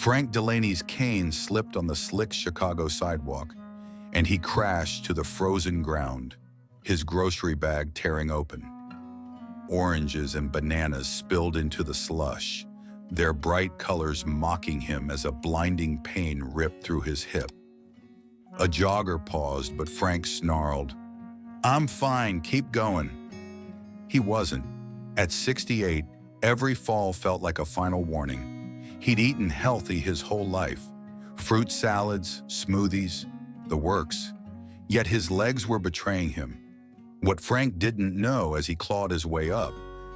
Frank Delaney's cane slipped on the slick Chicago sidewalk, and he crashed to the frozen ground, his grocery bag tearing open. Oranges and bananas spilled into the slush, their bright colors mocking him as a blinding pain ripped through his hip. A jogger paused, but Frank snarled, "I'm fine, keep going." He wasn't. At 68, every fall felt like a final warning. He'd eaten healthy his whole life, fruit salads, smoothies, the works. Yet his legs were betraying him. What Frank didn't know as he clawed his way up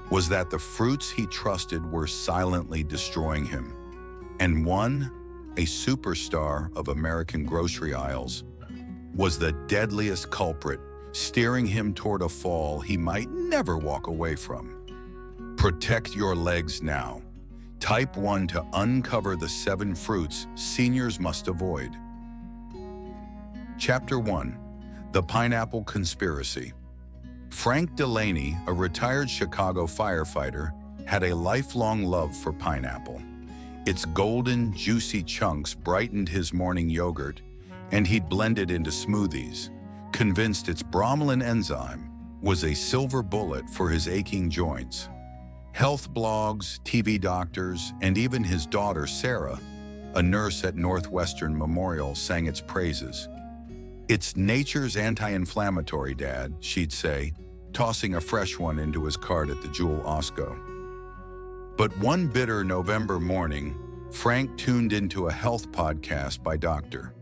was that the fruits he trusted were silently destroying him. And one, a superstar of American grocery aisles, was the deadliest culprit, steering him toward a fall he might never walk away from. Protect your legs now. Type 1 to uncover the 7 fruits seniors must avoid. Chapter 1. The Pineapple Conspiracy. Frank Delaney, a retired Chicago firefighter, had a lifelong love for pineapple. Its golden, juicy chunks brightened his morning yogurt, and he'd blend it into smoothies, convinced its bromelain enzyme was a silver bullet for his aching joints. Health blogs, TV doctors, and even his daughter Sarah, a nurse at Northwestern Memorial, sang its praises. "It's nature's anti-inflammatory, Dad," she'd say, tossing a fresh one into his cart at the Jewel Osco. But one bitter November morning, Frank tuned into a health podcast by Dr.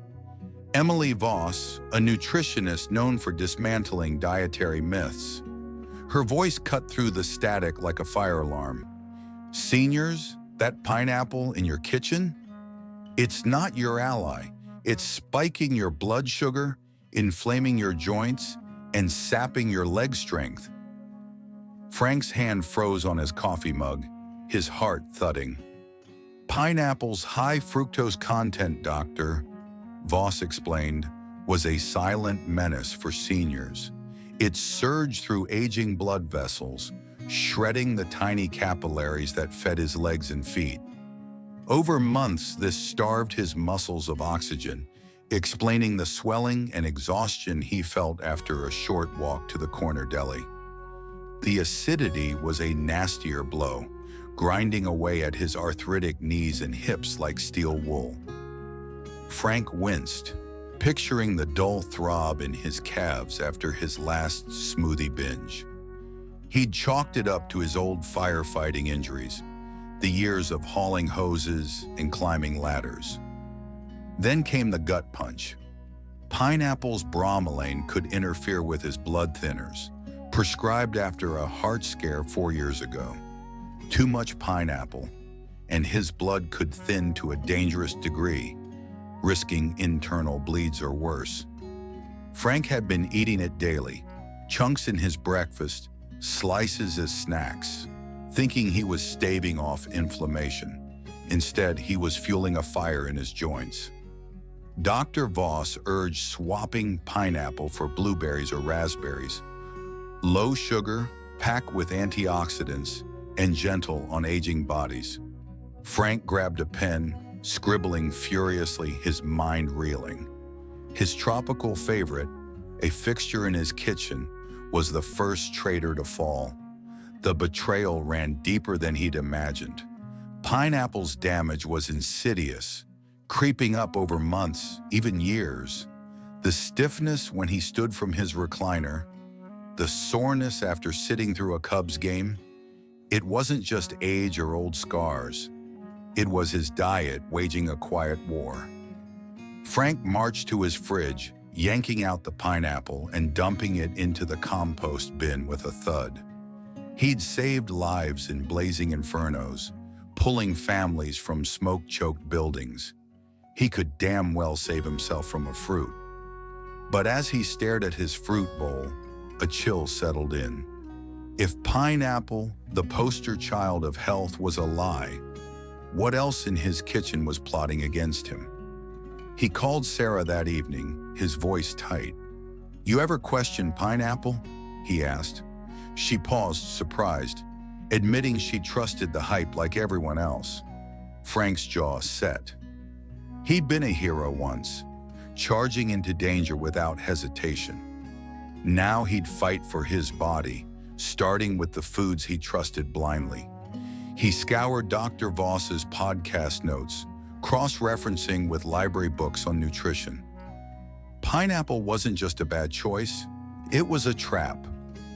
Emily Voss, a nutritionist known for dismantling dietary myths. Her voice cut through the static like a fire alarm. "Seniors, that pineapple in your kitchen? It's not your ally. It's spiking your blood sugar, inflaming your joints, and sapping your leg strength." Frank's hand froze on his coffee mug, his heart thudding. "Pineapple's high fructose content, Doctor," Voss explained, was a silent menace for seniors. It surged through aging blood vessels, shredding the tiny capillaries that fed his legs and feet. Over months, this starved his muscles of oxygen, explaining the swelling and exhaustion he felt after a short walk to the corner deli. The acidity was a nastier blow, grinding away at his arthritic knees and hips like steel wool. Frank winced, picturing the dull throb in his calves after his last smoothie binge. He'd chalked it up to his old firefighting injuries, the years of hauling hoses and climbing ladders. Then came the gut punch. Pineapple's bromelain could interfere with his blood thinners, prescribed after a heart scare 4 years ago. Too much pineapple, and his blood could thin to a dangerous degree, risking internal bleeds or worse. Frank had been eating it daily, chunks in his breakfast, slices as snacks, thinking he was staving off inflammation. Instead, he was fueling a fire in his joints. Dr. Voss urged swapping pineapple for blueberries or raspberries. Low sugar, packed with antioxidants, and gentle on aging bodies. Frank grabbed a pen, scribbling furiously, his mind reeling. His tropical favorite, a fixture in his kitchen, was the first traitor to fall. The betrayal ran deeper than he'd imagined. Pineapple's damage was insidious, creeping up over months, even years. The stiffness when he stood from his recliner, the soreness after sitting through a Cubs game. It wasn't just age or old scars. It was his diet waging a quiet war. Frank marched to his fridge, yanking out the pineapple and dumping it into the compost bin with a thud. He'd saved lives in blazing infernos, pulling families from smoke-choked buildings. He could damn well save himself from a fruit. But as he stared at his fruit bowl, a chill settled in. If pineapple, the poster child of health, was a lie, what else in his kitchen was plotting against him? He called Sarah that evening, his voice tight. "You ever question pineapple?" he asked. She paused, surprised, admitting she trusted the hype like everyone else. Frank's jaw set. He'd been a hero once, charging into danger without hesitation. Now he'd fight for his body, starting with the foods he trusted blindly. He scoured Dr. Voss's podcast notes, cross-referencing with library books on nutrition. Pineapple wasn't just a bad choice, it was a trap,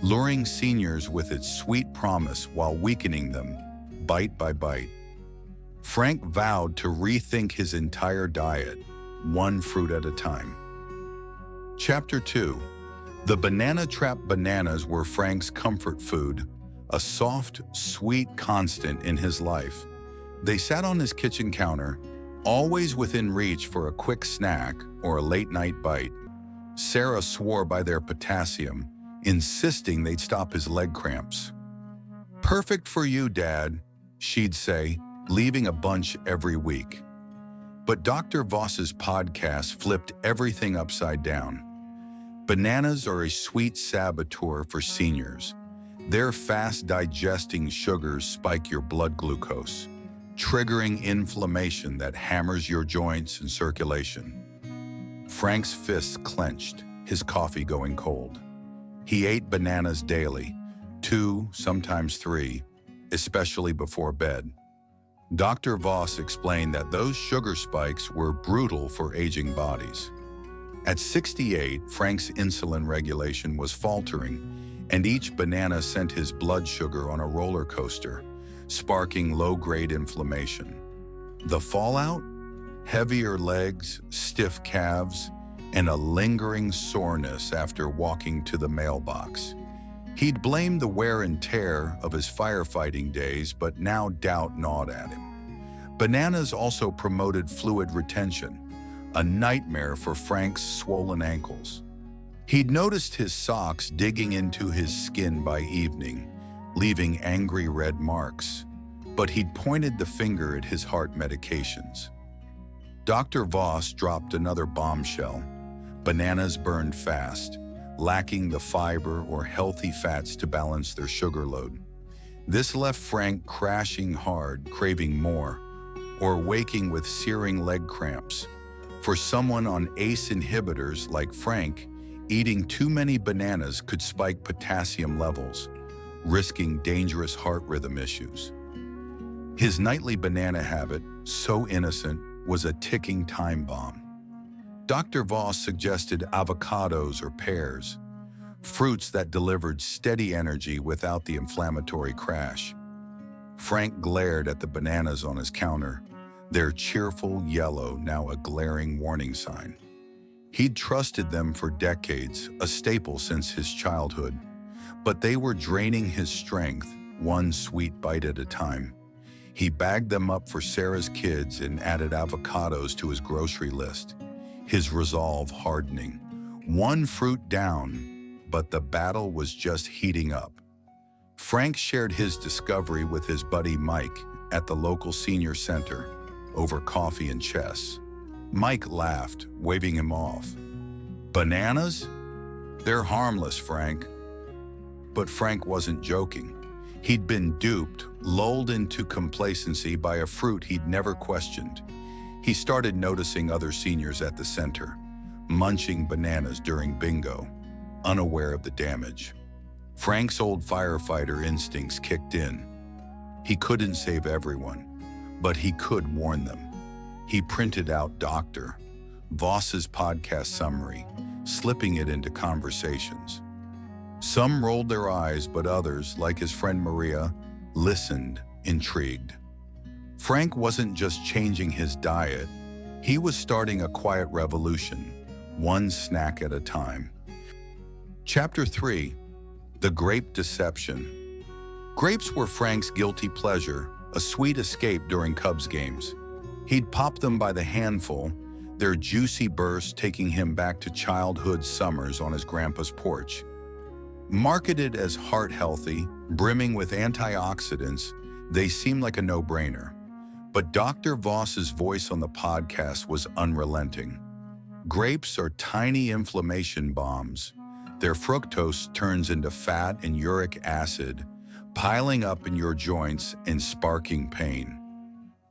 luring seniors with its sweet promise while weakening them, bite by bite. Frank vowed to rethink his entire diet, one fruit at a time. Chapter 2. The banana trap. Bananas were Frank's comfort food, a soft, sweet constant in his life. They sat on his kitchen counter, always within reach for a quick snack or a late-night bite. Sarah swore by their potassium, insisting they'd stop his leg cramps. "Perfect for you, Dad," she'd say, leaving a bunch every week. But Dr. Voss's podcast flipped everything upside down. Bananas are a sweet saboteur for seniors. Their fast-digesting sugars spike your blood glucose, triggering inflammation that hammers your joints and circulation. Frank's fists clenched, his coffee going cold. He ate bananas daily, 2, sometimes 3, especially before bed. Dr. Voss explained that those sugar spikes were brutal for aging bodies. At 68, Frank's insulin regulation was faltering, and each banana sent his blood sugar on a roller coaster, sparking low-grade inflammation. The fallout? Heavier legs, stiff calves, and a lingering soreness after walking to the mailbox. He'd blamed the wear and tear of his firefighting days, but now doubt gnawed at him. Bananas also promoted fluid retention, a nightmare for Frank's swollen ankles. He'd noticed his socks digging into his skin by evening, leaving angry red marks, but he'd pointed the finger at his heart medications. Dr. Voss dropped another bombshell. Bananas burned fast, lacking the fiber or healthy fats to balance their sugar load. This left Frank crashing hard, craving more, or waking with searing leg cramps. For someone on ACE inhibitors like Frank, eating too many bananas could spike potassium levels, risking dangerous heart rhythm issues. His nightly banana habit, so innocent, was a ticking time bomb. Dr. Voss suggested avocados or pears, fruits that delivered steady energy without the inflammatory crash. Frank glared at the bananas on his counter, their cheerful yellow now a glaring warning sign. He'd trusted them for decades, a staple since his childhood, but they were draining his strength, one sweet bite at a time. He bagged them up for Sarah's kids and added avocados to his grocery list, his resolve hardening. One fruit down, but the battle was just heating up. Frank shared his discovery with his buddy Mike at the local senior center over coffee and chess. Mike laughed, waving him off. "Bananas? They're harmless, Frank." But Frank wasn't joking. He'd been duped, lulled into complacency by a fruit he'd never questioned. He started noticing other seniors at the center, munching bananas during bingo, unaware of the damage. Frank's old firefighter instincts kicked in. He couldn't save everyone, but he could warn them. He printed out Dr. Voss's podcast summary, slipping it into conversations. Some rolled their eyes, but others, like his friend Maria, listened, intrigued. Frank wasn't just changing his diet, he was starting a quiet revolution, one snack at a time. Chapter 3. The Grape Deception. Grapes were Frank's guilty pleasure, a sweet escape during Cubs games. He'd pop them by the handful, their juicy burst taking him back to childhood summers on his grandpa's porch. Marketed as heart-healthy, brimming with antioxidants, they seemed like a no-brainer. But Dr. Voss's voice on the podcast was unrelenting. Grapes are tiny inflammation bombs. Their fructose turns into fat and uric acid, piling up in your joints and sparking pain.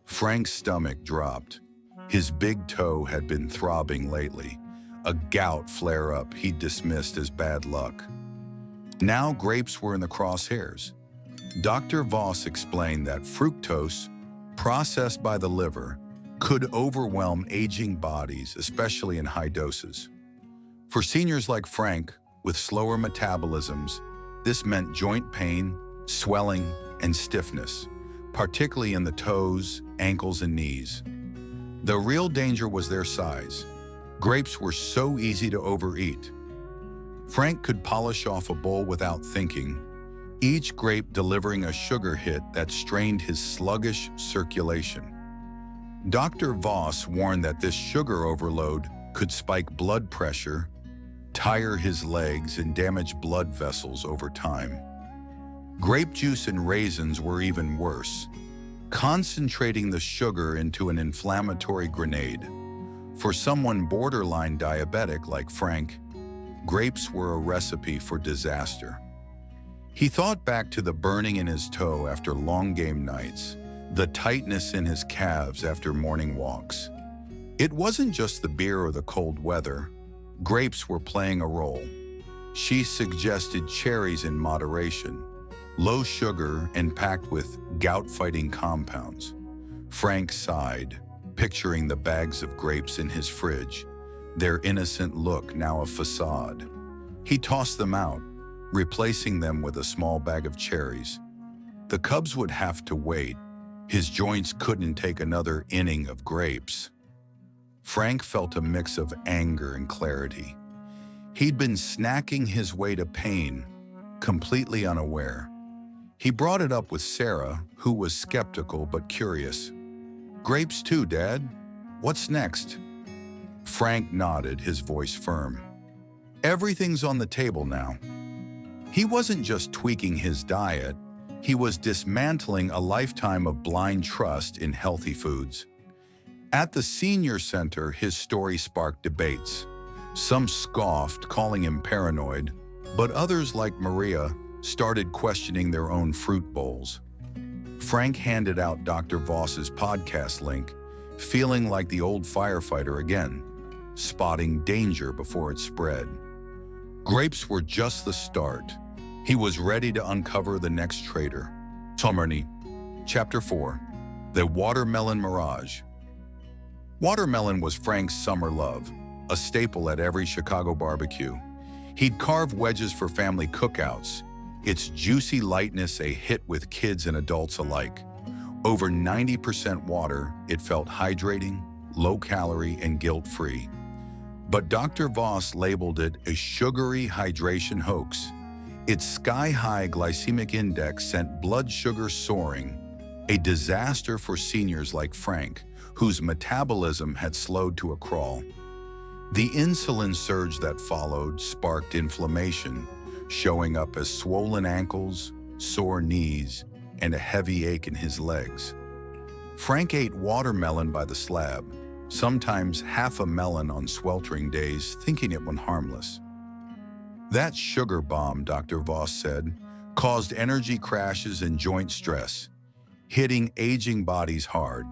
Frank's stomach dropped. His big toe had been throbbing lately, a gout flare-up he'd dismissed as bad luck. Now grapes were in the crosshairs. Dr. Voss explained that fructose, processed by the liver, could overwhelm aging bodies, especially in high doses. For seniors like Frank, with slower metabolisms, this meant joint pain, swelling, and stiffness, particularly in the toes, ankles, and knees. The real danger was their size. Grapes were so easy to overeat. Frank could polish off a bowl without thinking, each grape delivering a sugar hit that strained his sluggish circulation. Dr. Voss warned that this sugar overload could spike blood pressure, tire his legs, and damage blood vessels over time. Grape juice and raisins were even worse, concentrating the sugar into an inflammatory grenade. For someone borderline diabetic like Frank, grapes were a recipe for disaster. He thought back to the burning in his toe after long game nights, the tightness in his calves after morning walks. It wasn't just the beer or the cold weather. Grapes were playing a role. She suggested cherries in moderation, low sugar and packed with gout-fighting compounds. Frank sighed, picturing the bags of grapes in his fridge, their innocent look now a facade. He tossed them out, replacing them with a small bag of cherries. The cubs would have to wait. His joints couldn't take another inning of grapes. Frank felt a mix of anger and clarity. He'd been snacking his way to pain, completely unaware. He brought it up with Sarah, who was skeptical but curious. "Grapes too, Dad? What's next?" Frank nodded, his voice firm. "Everything's on the table now." He wasn't just tweaking his diet, he was dismantling a lifetime of blind trust in healthy foods. At the senior center, his story sparked debates. Some scoffed, calling him paranoid, but others, like Maria, started questioning their own fruit bowls. Frank handed out Dr. Voss's podcast link, feeling like the old firefighter again, spotting danger before it spread. Grapes were just the start. He was ready to uncover the next traitor. Chapter 4. The Watermelon Mirage. Watermelon was Frank's summer love, a staple at every Chicago barbecue. He'd carve wedges for family cookouts, its juicy lightness a hit with kids and adults alike. Over 90% water, it felt hydrating, low-calorie, and guilt-free. But Dr. Voss labeled it a sugary hydration hoax. Its sky-high glycemic index sent blood sugar soaring, a disaster for seniors like Frank, whose metabolism had slowed to a crawl. The insulin surge that followed sparked inflammation, showing up as swollen ankles, sore knees, and a heavy ache in his legs. Frank ate watermelon by the slab, sometimes half a melon on sweltering days, thinking it was harmless. That sugar bomb, Dr. Voss said, caused energy crashes and joint stress, hitting aging bodies hard.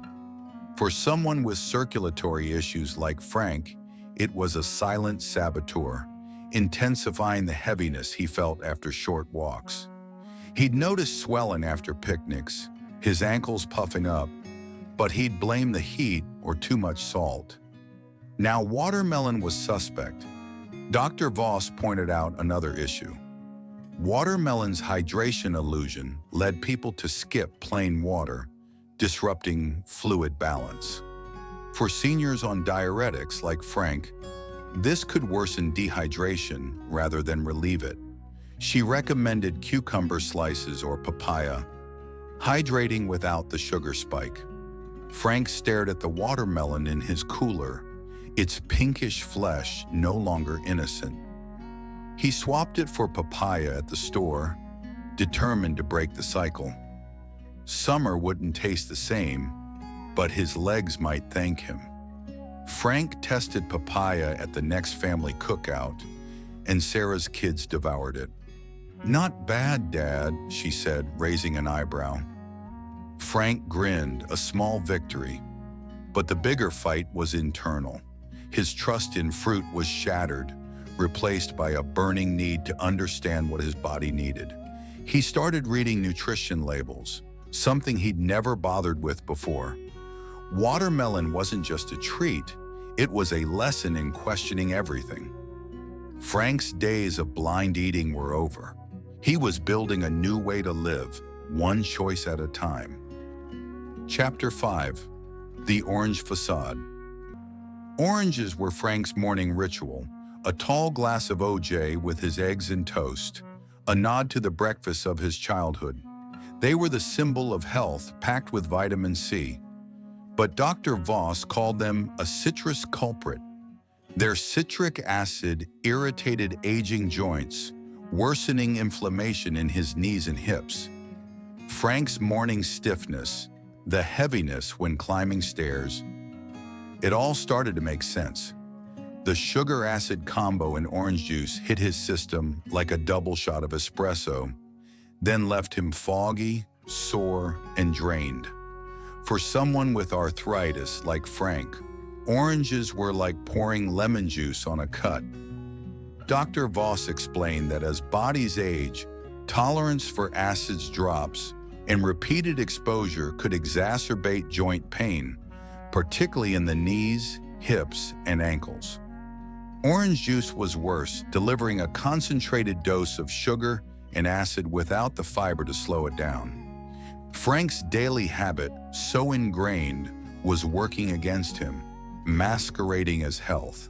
For someone with circulatory issues like Frank, it was a silent saboteur, intensifying the heaviness he felt after short walks. He'd noticed swelling after picnics, his ankles puffing up, but he'd blame the heat or too much salt. Now watermelon was suspect. Dr. Voss pointed out another issue. Watermelon's hydration illusion led people to skip plain water, disrupting fluid balance. For seniors on diuretics like Frank, this could worsen dehydration rather than relieve it. She recommended cucumber slices or papaya, hydrating without the sugar spike. Frank stared at the watermelon in his cooler, its pinkish flesh no longer innocent. He swapped it for papaya at the store, determined to break the cycle. Summer wouldn't taste the same, but his legs might thank him. Frank tested papaya at the next family cookout, and Sarah's kids devoured it. "Not bad, Dad," she said, raising an eyebrow. Frank grinned, a small victory. But the bigger fight was internal. His trust in fruit was shattered, replaced by a burning need to understand what his body needed. He started reading nutrition labels, something he'd never bothered with before. Watermelon wasn't just a treat, it was a lesson in questioning everything. Frank's days of blind eating were over. He was building a new way to live, one choice at a time. Chapter 5. The Orange Facade. Oranges were Frank's morning ritual, a tall glass of OJ with his eggs and toast, a nod to the breakfast of his childhood. They were the symbol of health packed with vitamin C. But Dr. Voss called them a citrus culprit. Their citric acid irritated aging joints, worsening inflammation in his knees and hips. Frank's morning stiffness, the heaviness when climbing stairs, it all started to make sense. The sugar-acid combo in orange juice hit his system like a double shot of espresso, then left him foggy, sore, and drained. For someone with arthritis like Frank, oranges were like pouring lemon juice on a cut. Dr. Voss explained that as bodies age, tolerance for acids drops, and repeated exposure could exacerbate joint pain, particularly in the knees, hips, and ankles. Orange juice was worse, delivering a concentrated dose of sugar and acid without the fiber to slow it down. Frank's daily habit, so ingrained, was working against him, masquerading as health.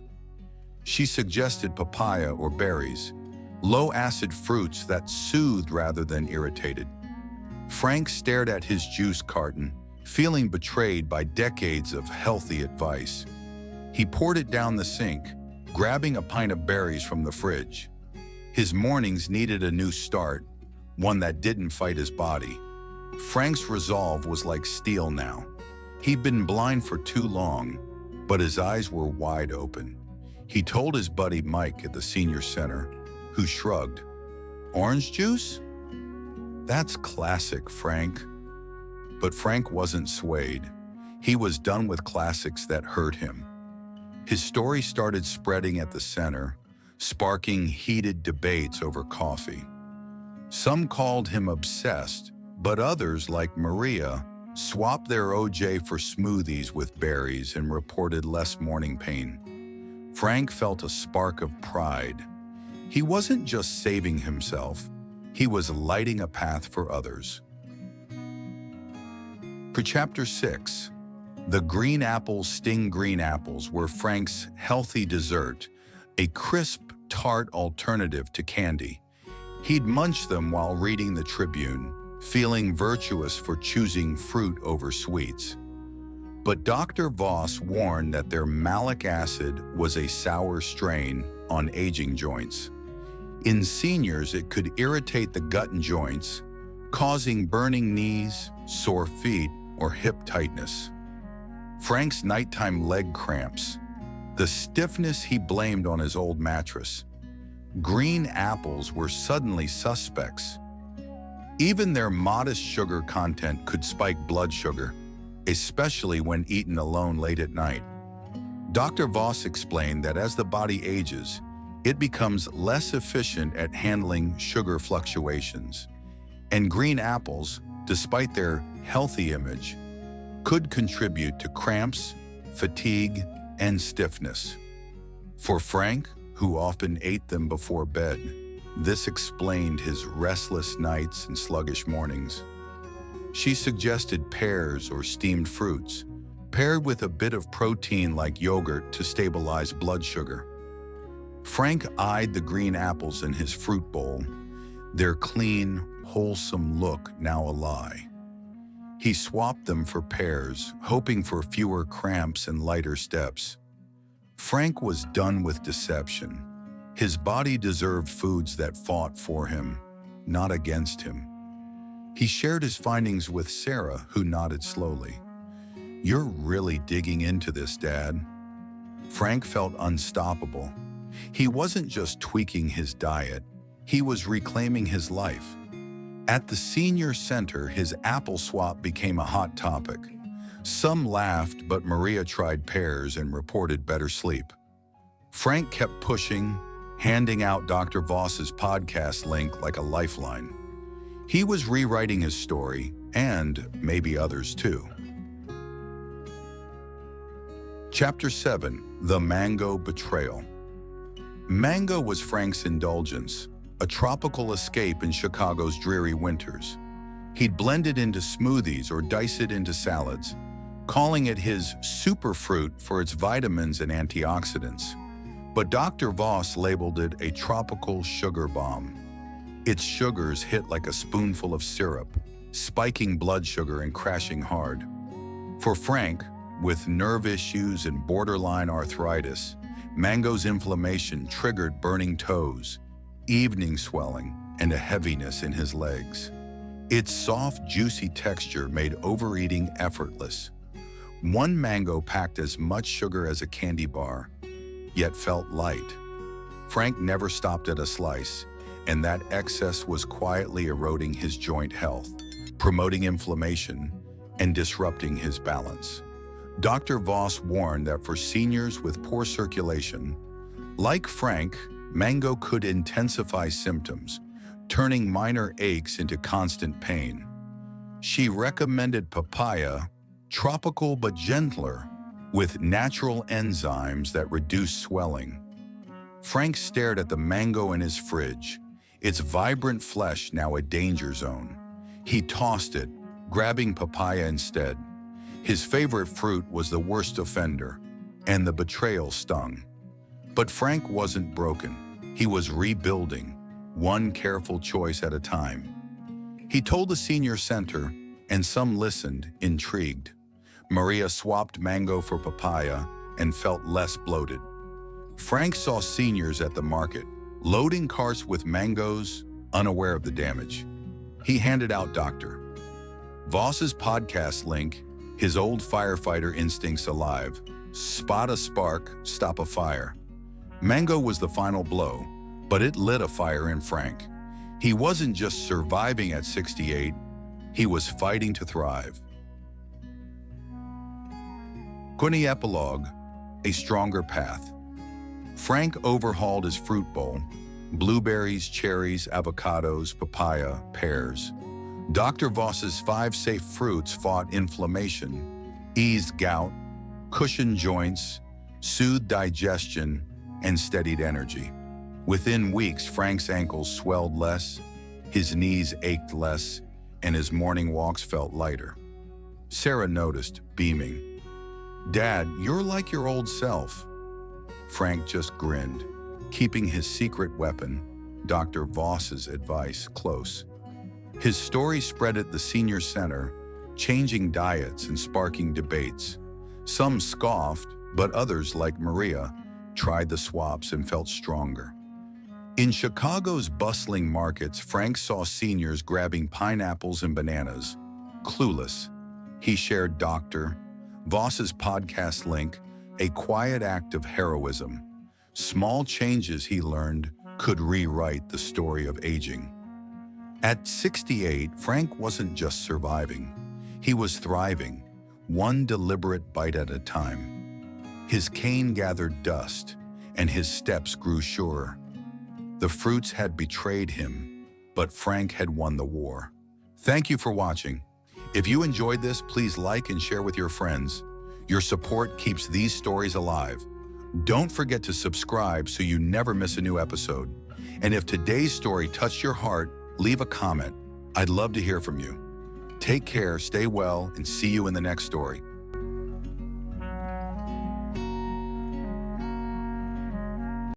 She suggested papaya or berries, low-acid fruits that soothed rather than irritated. Frank stared at his juice carton, feeling betrayed by decades of healthy advice. He poured it down the sink, grabbing a pint of berries from the fridge. His mornings needed a new start, one that didn't fight his body. Frank's resolve was like steel now. He'd been blind for too long, but his eyes were wide open. He told his buddy Mike at the senior center, who shrugged. "Orange juice? That's classic, Frank." But Frank wasn't swayed. He was done with classics that hurt him. His story started spreading at the center, sparking heated debates over coffee. Some called him obsessed, but others, like Maria, swapped their OJ for smoothies with berries and reported less morning pain. Frank felt a spark of pride. He wasn't just saving himself, he was lighting a path for others. For Chapter 6, the green apples sting green apples were Frank's healthy dessert, a crisp, tart alternative to candy. He'd munch them while reading the Tribune, feeling virtuous for choosing fruit over sweets. But Dr. Voss warned that their malic acid was a sour strain on aging joints. In seniors, it could irritate the gut and joints, causing burning knees, sore feet, or hip tightness. Frank's nighttime leg cramps, the stiffness he blamed on his old mattress. Green apples were suddenly suspects. Even their modest sugar content could spike blood sugar, especially when eaten alone late at night. Dr. Voss explained that as the body ages, it becomes less efficient at handling sugar fluctuations. And green apples, despite their healthy image, could contribute to cramps, fatigue, and stiffness. For Frank, who often ate them before bed, this explained his restless nights and sluggish mornings. She suggested pears or steamed fruits, paired with a bit of protein like yogurt to stabilize blood sugar. Frank eyed the green apples in his fruit bowl, their clean, wholesome look now a lie. He swapped them for pears, hoping for fewer cramps and lighter steps. Frank was done with deception. His body deserved foods that fought for him, not against him. He shared his findings with Sarah, who nodded slowly. "You're really digging into this, Dad." Frank felt unstoppable. He wasn't just tweaking his diet, he was reclaiming his life. At the senior center, his apple swap became a hot topic. Some laughed, but Maria tried pears and reported better sleep. Frank kept pushing, handing out Dr. Voss's podcast link like a lifeline. He was rewriting his story, and maybe others too. Chapter 7: The Mango Betrayal. Mango was Frank's indulgence, a tropical escape in Chicago's dreary winters. He'd blend it into smoothies or dice it into salads, calling it his superfruit for its vitamins and antioxidants. But Dr. Voss labeled it a tropical sugar bomb. Its sugars hit like a spoonful of syrup, spiking blood sugar and crashing hard. For Frank, with nerve issues and borderline arthritis, mango's inflammation triggered burning toes, evening swelling, and a heaviness in his legs. Its soft, juicy texture made overeating effortless. One mango packed as much sugar as a candy bar, yet felt light. Frank never stopped at a slice, and that excess was quietly eroding his joint health, promoting inflammation, and disrupting his balance. Dr. Voss warned that for seniors with poor circulation, like Frank, mango could intensify symptoms, turning minor aches into constant pain. She recommended papaya, tropical but gentler, with natural enzymes that reduce swelling. Frank stared at the mango in his fridge, its vibrant flesh now a danger zone. He tossed it, grabbing papaya instead. His favorite fruit was the worst offender, and the betrayal stung. But Frank wasn't broken. He was rebuilding, one careful choice at a time. He told the senior center, and some listened, intrigued. Maria swapped mango for papaya and felt less bloated. Frank saw seniors at the market, loading carts with mangoes, unaware of the damage. He handed out Dr. Voss's podcast link, his old firefighter instincts alive. Spot a spark, stop a fire. Mango was the final blow, but it lit a fire in Frank. He wasn't just surviving at 68, he was fighting to thrive. Kuni Epilogue: A Stronger Path. Frank overhauled his fruit bowl: blueberries, cherries, avocados, papaya, pears. Dr. Voss's 5 safe fruits fought inflammation, eased gout, cushioned joints, soothed digestion, and steadied energy. Within weeks, Frank's ankles swelled less, his knees ached less, and his morning walks felt lighter. Sarah noticed, beaming. "Dad, you're like your old self." Frank just grinned, keeping his secret weapon, Dr. Voss's advice, close. His story spread at the senior center, changing diets and sparking debates. Some scoffed, but others, like Maria, tried the swaps and felt stronger. In Chicago's bustling markets, Frank saw seniors grabbing pineapples and bananas. Clueless, he shared Dr. Voss's podcast link, a quiet act of heroism. Small changes, he learned, could rewrite the story of aging. At 68, Frank wasn't just surviving. He was thriving, one deliberate bite at a time. His cane gathered dust, and his steps grew surer. The fruits had betrayed him, but Frank had won the war. Thank you for watching. If you enjoyed this, please like and share with your friends. Your support keeps these stories alive. Don't forget to subscribe so you never miss a new episode. And if today's story touched your heart, leave a comment. I'd love to hear from you. Take care, stay well, and see you in the next story.